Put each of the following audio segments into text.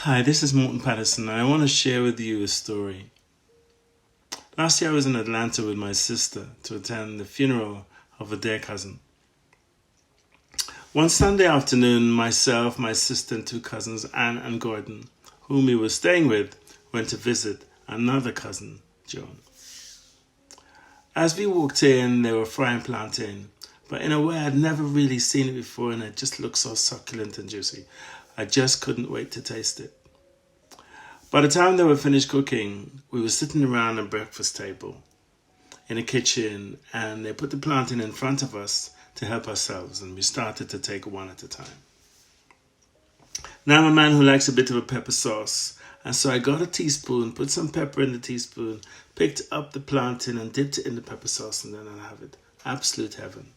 Hi, this is Morton Patterson, and I want to share with you a story. Last year I was in Atlanta with my sister to attend the funeral of a dear cousin. One Sunday afternoon, myself, my sister and two cousins, Anne and Gordon, whom we were staying with, went to visit another cousin, Joan. As we walked in, they were frying plantain, but in a way I'd never really seen it before, and it just looked so succulent and juicy. I just couldn't wait to taste it. By the time they were finished cooking, we were sitting around a breakfast table in the kitchen, and they put the plantain in front of us to help ourselves, and we started to take one at a time. Now I'm a man who likes a bit of a pepper sauce, and so I got a teaspoon, put some pepper in the teaspoon, picked up the plantain and dipped it in the pepper sauce, and then I'll have it. Absolute heaven.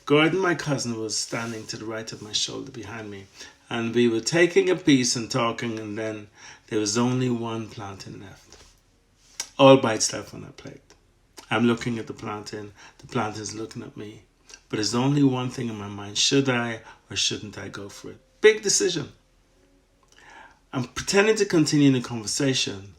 Gordon, my cousin, was standing to the right of my shoulder behind me, and we were taking a piece and talking, and then there was only one plantain left. All by itself on that plate. I'm looking at the plantain's looking at me, but there's only one thing in my mind: should I or shouldn't I go for it? Big decision. I'm pretending to continue the conversation,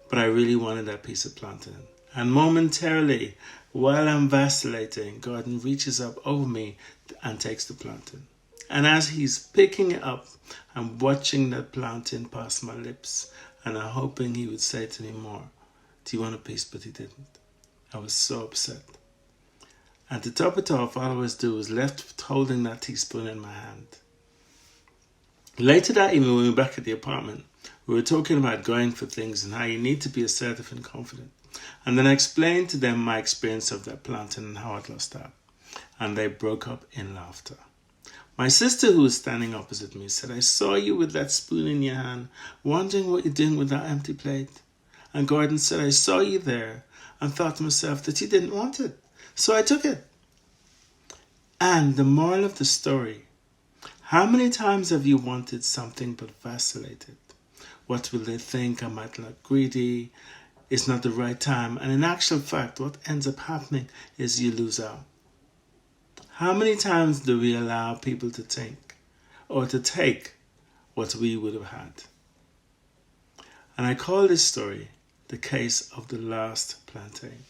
but I really wanted that piece of plantain. And momentarily, while I'm vacillating, Gordon reaches up over me and takes the plantain. And as he's picking it up, I'm watching that plantain pass my lips, and I'm hoping he would say to me more, "Do you want a piece?" But he didn't. I was so upset. And to top it off, all I was doing was left holding that teaspoon in my hand. Later that evening, when we were back at the apartment, we were talking about going for things and how you need to be assertive and confident. And then I explained to them my experience of that plantain and how I'd lost out. And they broke up in laughter. My sister, who was standing opposite me, said, "I saw you with that spoon in your hand, wondering what you're doing with that empty plate." And Gordon said, "I saw you there and thought to myself that you didn't want it, so I took it." And the moral of the story: how many times have you wanted something but vacillated? What will they think? I might look greedy. It's not the right time. And in actual fact, what ends up happening is you lose out. How many times do we allow people to think or to take what we would have had? And I call this story the case of the last plantain.